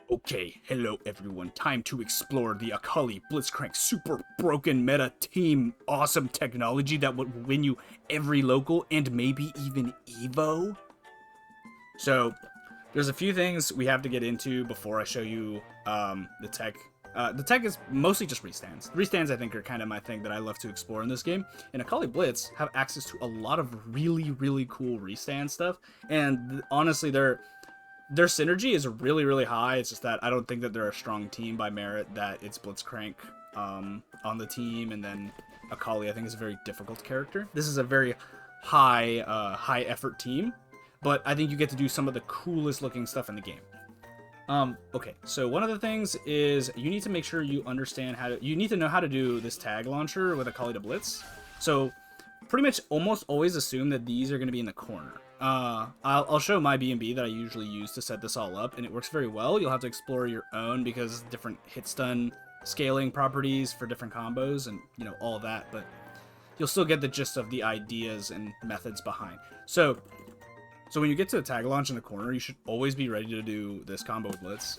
Okay, hello everyone. Time to explore the Akali Blitz super broken meta team awesome technology that would win you every local and maybe even Evo. So, there's a few things we have to get into before I show you the tech. The tech is mostly just restands. Restands, I think, are kind of my thing that I love to explore in this game. And Akali Blitz have access to a lot of really cool restand stuff. And honestly, their synergy is really high. It's just that I don't think that they're a strong team by merit that it's Blitzcrank on the team, and then Akali I think is a very difficult character. This is a very high effort team, but I think you get to do some of the coolest looking stuff in the game. Okay, so one of the things is you need to make sure you understand you need to know how to do this tag launcher with Akali to Blitz. So pretty much almost always assume that these are going to be in the corner. I'll show my B&B that I usually use to set this all up, and it works very well. You'll have to explore your own because different hit stun scaling properties for different combos and, you know, all that, but you'll still get the gist of the ideas and methods behind. So when you get to the tag launch in the corner, you should always be ready to do this combo with Blitz.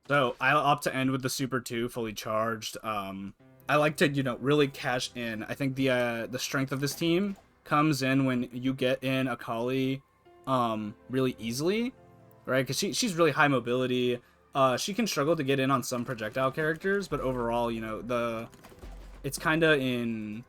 So I'll opt to end with the Super 2 fully charged. I like to, you know, really cash in. I think the strength of this team comes in when you get in Akali really easily, right? Because she's really high mobility. She can struggle to get in on some projectile characters, but overall, you know, it's kind of in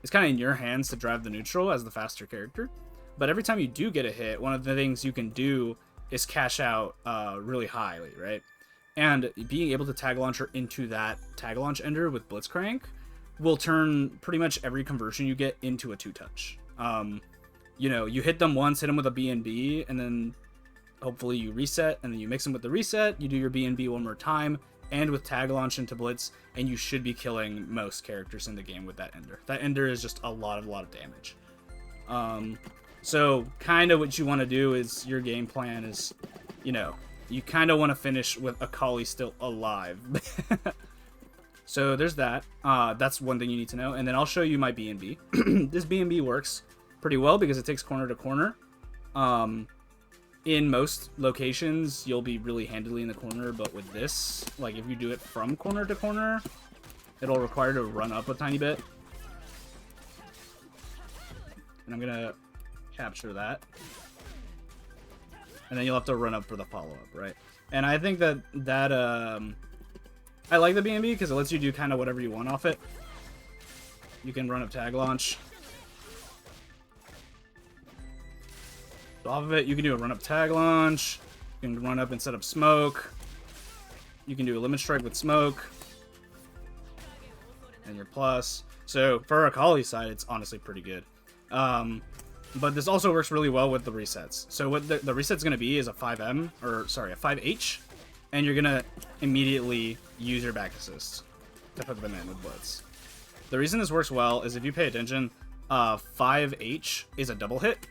your hands to drive the neutral as the faster character. But every time you do get a hit, one of the things you can do is cash out really highly, right? And being able to tag launcher into that tag launch ender with Blitzcrank will turn pretty much every conversion you get into a two-touch. You know, you hit them once, hit them with a B&B, and then hopefully you reset, and then you mix them with the reset, you do your B&B one more time, and with tag launch into Blitz, and you should be killing most characters in the game with that ender. That ender is just a lot of damage. So kind of what you want to do is your game plan is, you know, you kind of want to finish with Akali still alive. So there's that. That's one thing you need to know. And then I'll show you my B&B. This B&B works pretty well because it takes corner to corner. In most locations, you'll be really handily in the corner, but with this, like if you do it from corner to corner, it'll require to run up a tiny bit. And I'm gonna capture that. And then you'll have to run up for the follow-up, right? And I think that I like the B&B because it lets you do kind of whatever you want off it. You can run up tag launch. So off of it, you can do a run up tag launch. You can run up and set up smoke. You can do a limit strike with smoke. And your plus. So for Akali's side, it's honestly pretty good. But this also works really well with the resets. So what the reset's going to be is a 5M, or sorry, a 5H, and you're going to immediately use your back assist to put them in with Blitz. The reason this works well is if you pay attention, 5H is a double hit,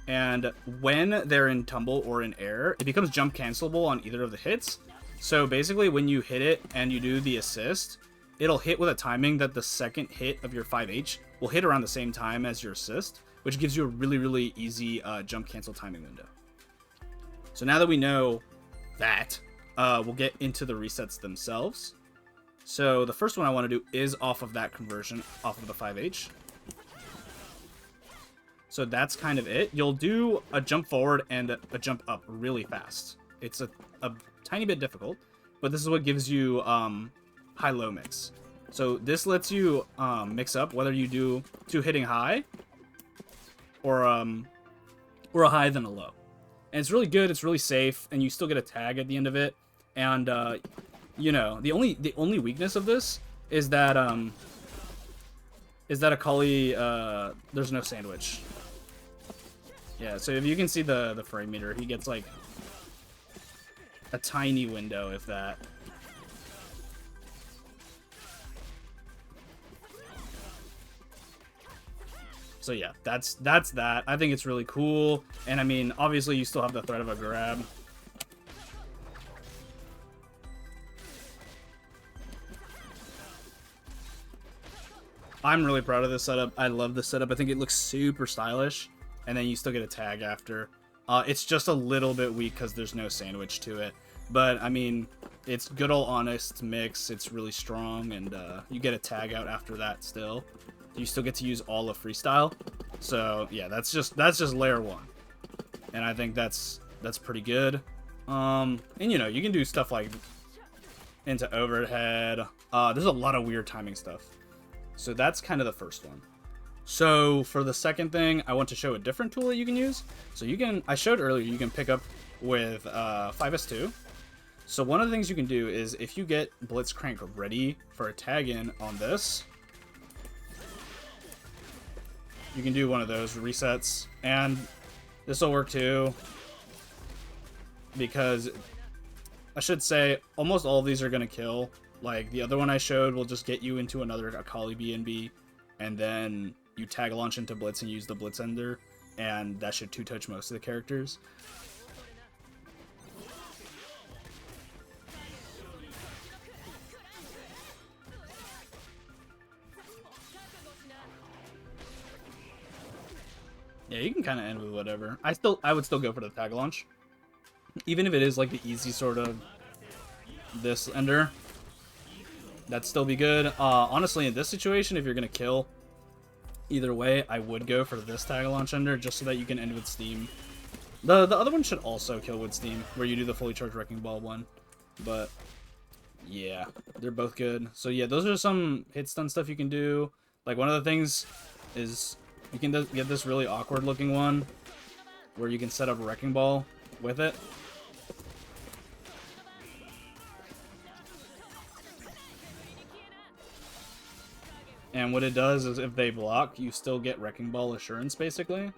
and when they're in tumble or in air, it becomes jump cancelable on either of the hits. So basically when you hit it and you do the assist, it'll hit with a timing that the second hit of your 5H will hit around the same time as your assist, which gives you a really easy jump cancel timing window. So now that we know that, we'll get into the resets themselves. So the first one I want to do is off of that conversion, off of the 5H. So that's kind of it. You'll do a jump forward and a jump up really fast. It's a tiny bit difficult, but this is what gives you high-low mix. So this lets you mix up whether you do two hitting high or a high then a low. And it's really good, it's really safe, and you still get a tag at the end of it. And you know, the only weakness of this is that Akali there's no sandwich. Yeah, so if you can see the frame meter, he gets like a tiny window, if that. So yeah, that's that. I think it's really cool. And I mean, obviously you still have the threat of a grab. I'm really proud of this setup. I love this setup. I think it looks super stylish. And then you still get a tag after. It's just a little bit weak because there's no sandwich to it. But, I mean, it's good old honest mix. It's really strong. And you get a tag out after that still. You still get to use all of freestyle. So, yeah, that's just layer 1. And I think that's pretty good. And, you know, you can do stuff like into overhead. There's a lot of weird timing stuff. So that's kind of the first one. So for the second thing, I want to show a different tool that you can use. So you can, I showed earlier, you can pick up with 5S2. So one of the things you can do is if you get Blitzcrank ready for a tag in on this, you can do one of those resets. And this will work too. Because I should say almost all of these are going to kill. Like, the other one I showed will just get you into another Akali BNB, and then you tag launch into Blitz and use the Blitz Ender, and that should two-touch most of the characters. Yeah, you can kind of end with whatever. I would still go for the tag launch. Even if it is like the easy sort of this Ender. That'd still be good. Honestly, in this situation, if you're going to kill either way, I would go for this tag launch Ender just so that you can end with Steam. The other one should also kill with Steam, where you do the fully charged Wrecking Ball one. But, yeah, they're both good. So, yeah, those are some hit stun stuff you can do. Like, one of the things is you can get this really awkward looking one where you can set up Wrecking Ball with it. And what it does is if they block, you still get Wrecking Ball assurance, basically.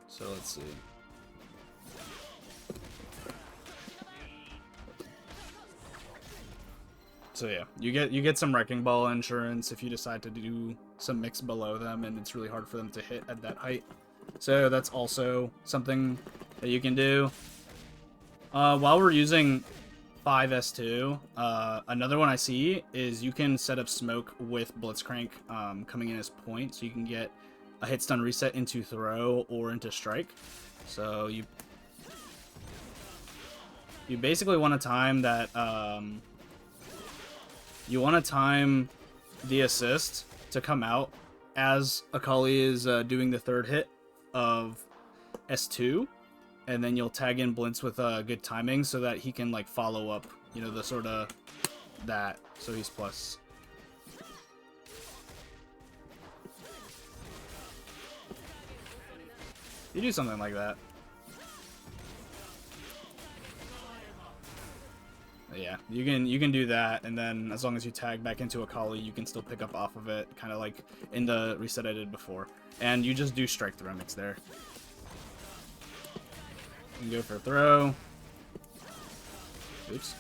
So let's see. So yeah, you get some Wrecking Ball insurance if you decide to do some mix below them, and it's really hard for them to hit at that height. So that's also something that you can do. While we're using 5S2, another one I see is you can set up smoke with Blitzcrank coming in as point, so you can get a hit stun reset into throw or into strike. So you basically want to time that you want to time the assist to come out as Akali is doing the third hit of S2. And then you'll tag in Blitz with good timing so that he can, like, follow up, you know, the sort of that. So he's plus. You do something like that. Yeah, you can do that, and then as long as you tag back into Akali, you can still pick up off of it, kind of like in the reset I did before. And you just do strike the remix there. You can go for a throw. Oops.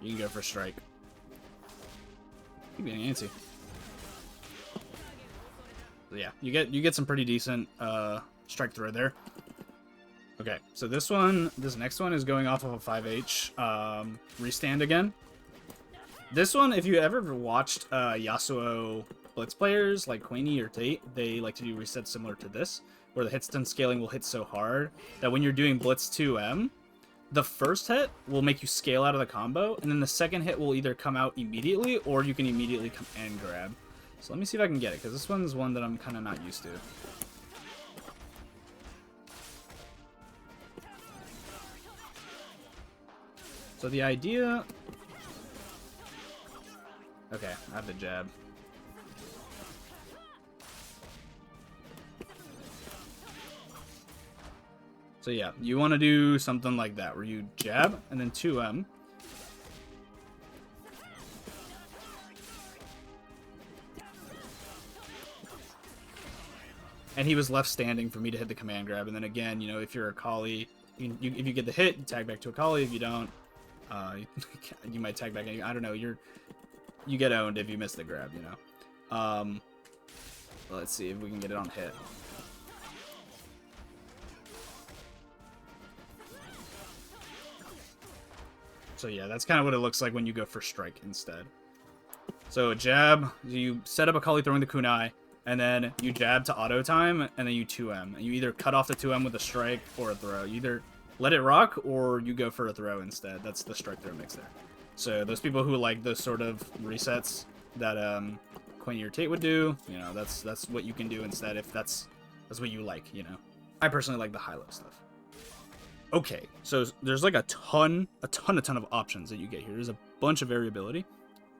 You can go for a strike. You're getting antsy. So yeah, you get some pretty decent strike throw there. Okay, so this next one is going off of a 5H restand again. This one, if you ever watched Yasuo Blitz players like Queenie or Tate, they like to do resets similar to this, where the hit stun scaling will hit so hard that when you're doing Blitz 2M, the first hit will make you scale out of the combo, and then the second hit will either come out immediately, or you can immediately come and grab. So let me see if I can get it, because this one's one that I'm kind of not used to. So the idea... Okay, I have the jab. So yeah, you want to do something like that, where you jab, and then 2M. And he was left standing for me to hit the command grab, and then again, you know, if you're Akali, if you get the hit, you tag back to Akali. If you don't, you might tag back. I don't know. You get owned if you miss the grab, you know. Let's see if we can get it on hit. So yeah, that's kind of what it looks like when you go for strike instead. So a jab, you set up Akali throwing the kunai, and then you jab to auto time, and then you 2M. And you either cut off the 2M with a strike or a throw. You either let it rock, or you go for a throw instead. That's the strike throw mix there. So those people who like those sort of resets that Queen Your Tate would do, you know, that's what you can do instead if that's what you like, you know. I personally like the high-low stuff. Okay, so there's like a ton of options that you get here. There's a bunch of variability,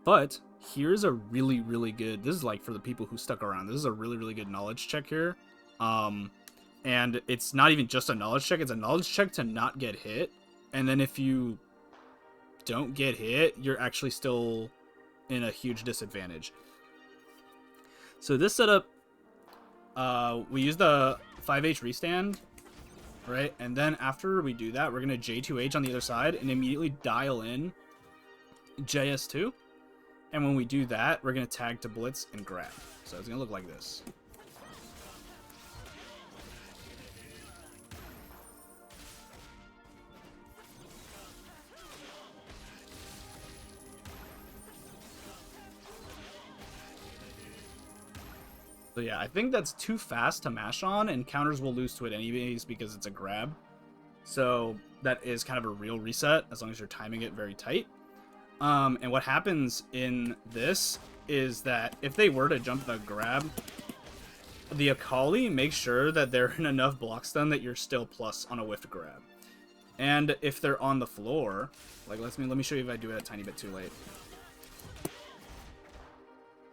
but here's a really, really good, this is like for the people who stuck around, this is a really, really good knowledge check here. And it's not even just a knowledge check, it's a knowledge check to not get hit. And then if you don't get hit, you're actually still in a huge disadvantage. So this setup, we use the 5H restand, right? And then after we do that, we're going to J2H on the other side and immediately dial in JS2. And when we do that, we're going to tag to blitz and grab. So it's going to look like this. So yeah, I think that's too fast to mash on, and counters will lose to it anyways because it's a grab. So that is kind of a real reset as long as you're timing it very tight. And what happens in this is that if they were to jump the grab, the Akali makes sure that they're in enough block stun that you're still plus on a whiffed grab. And if they're on the floor, like let me show you if I do it a tiny bit too late.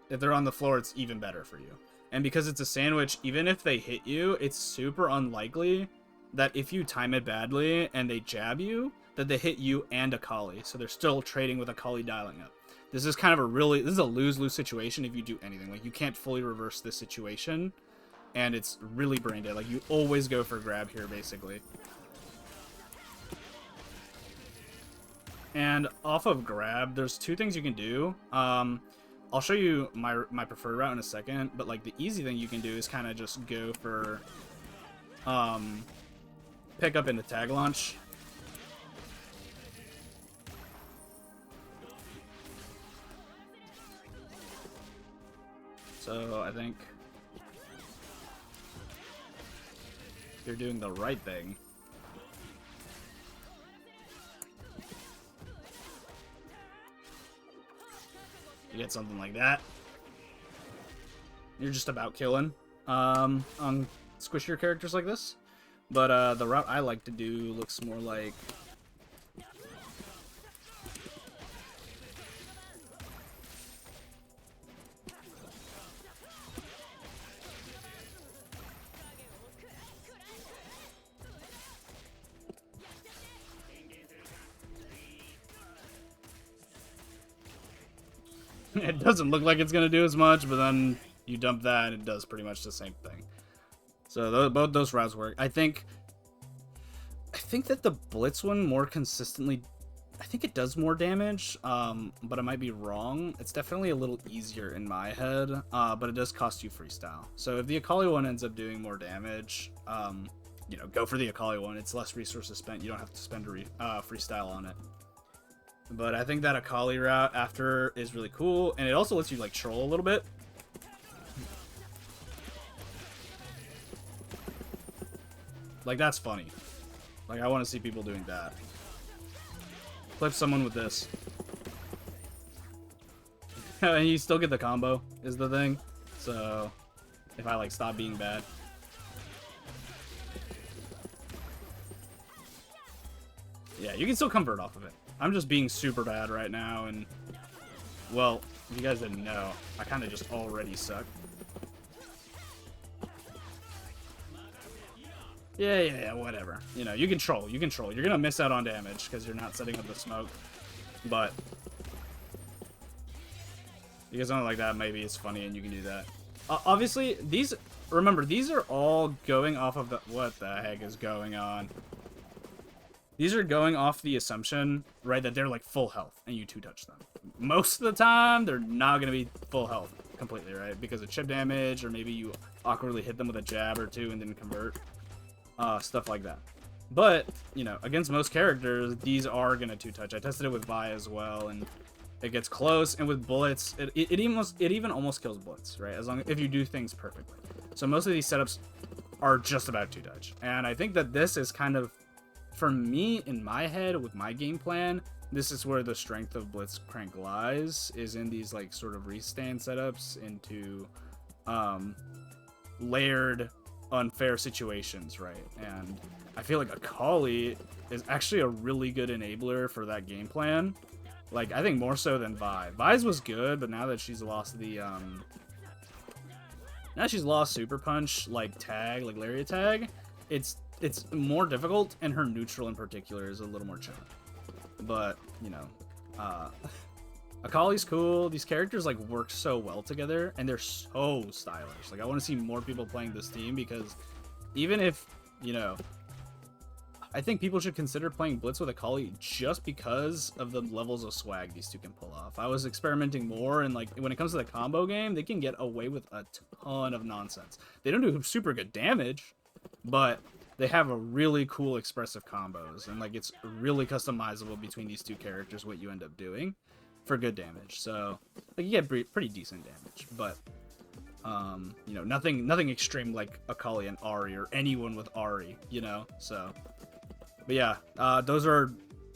If they're on the floor, it's even better for you. And because it's a sandwich, even if they hit you, it's super unlikely that if you time it badly and they jab you, that they hit you and Akali. So they're still trading with Akali dialing up. This is kind of this is a lose-lose situation if you do anything. Like, you can't fully reverse this situation, and it's really brain dead. Like, you always go for grab here, basically. And off of grab, there's two things you can do. I'll show you my preferred route in a second, but like the easy thing you can do is kind of just go for pick up into tag launch. So I think you're doing the right thing. You get something like that. You're just about killing on squishier characters like this. But the route I like to do looks more like it doesn't look like it's gonna do as much, but then you dump that and it does pretty much the same thing. So both those routes work. I think that the Blitz one more consistently, I think it does more damage, but I might be wrong. It's definitely a little easier in my head, but it does cost you freestyle. So if the Akali one ends up doing more damage, you know, go for the Akali one. It's less resources spent. You don't have to spend freestyle on it. But I think that Akali route after is really cool, and it also lets you like troll a little bit. Like, that's funny. Like, I want to see people doing that. Clip someone with this. And you still get the combo, is the thing. So, if I, like, stop being bad. Yeah, you can still convert off of it. I'm just being super bad right now, and... Well, if you guys didn't know, I kind of just already suck. Yeah, whatever. You know, you control. You're gonna miss out on damage because you're not setting up the smoke. But you guys don't like that, maybe it's funny and you can do that. Obviously, remember, these are all going off of the... What the heck is going on? These are going off the assumption, right, that they're like full health and you two-touch them. Most of the time, they're not gonna be full health completely, right? Because of chip damage, or maybe you awkwardly hit them with a jab or two and didn't convert. Stuff like that. But, you know, against most characters, these are gonna two-touch. I tested it with Vi as well, and it gets close. And with Blitz, it even almost kills Blitz, right? As long if you do things perfectly. So most of these setups are just about two-touch. And I think that this is kind of, for me, in my head, with my game plan, this is where the strength of Blitzcrank lies, is in these, like, sort of restand setups into layered, unfair situations, right? And I feel like Akali is actually a really good enabler for that game plan. Like, I think more so than Vi. Vi's was good, but now that she's lost the, now she's lost Super Punch, like, tag, like, Lariat tag, it's more difficult, and her neutral in particular is a little more chilling. But, you know, Akali's cool. These characters, like, work so well together, and they're so stylish. Like, I want to see more people playing this team, because even if, you know, I think people should consider playing Blitz with Akali just because of the levels of swag these two can pull off. I was experimenting more, and, like, when it comes to the combo game, they can get away with a ton of nonsense. They don't do super good damage, but they have a really cool expressive combos, and, like, it's really customizable between these two characters what you end up doing for good damage. So, like, you get pretty decent damage, but you know, nothing extreme like Akali and Ahri, or anyone with Ahri, you know. So, but yeah, those are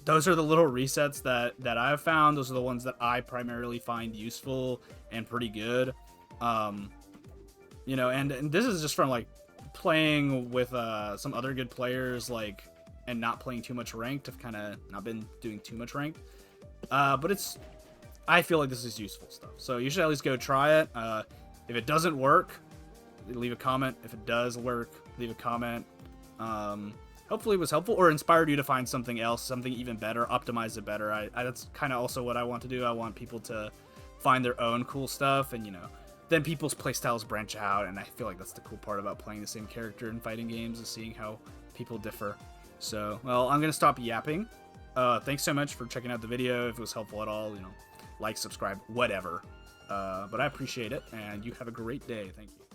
the little resets that I've found. Those are the ones that I primarily find useful and pretty good. You know, and this is just from, like, playing with some other good players, like, and not playing too much ranked. I've kind of not been doing too much ranked, but I feel like this is useful stuff, so you should at least go try it. If it doesn't work, leave a comment. If it does work, leave a comment. Hopefully it was helpful or inspired you to find something else, something even better, optimize it better. That's kind of also what I want to do. I want people to find their own cool stuff, and, you know, then people's playstyles branch out, and I feel like that's the cool part about playing the same character in fighting games, is seeing how people differ. So, well, I'm going to stop yapping. Thanks so much for checking out the video. If it was helpful at all, you know, like, subscribe, whatever. But I appreciate it, and you have a great day. Thank you.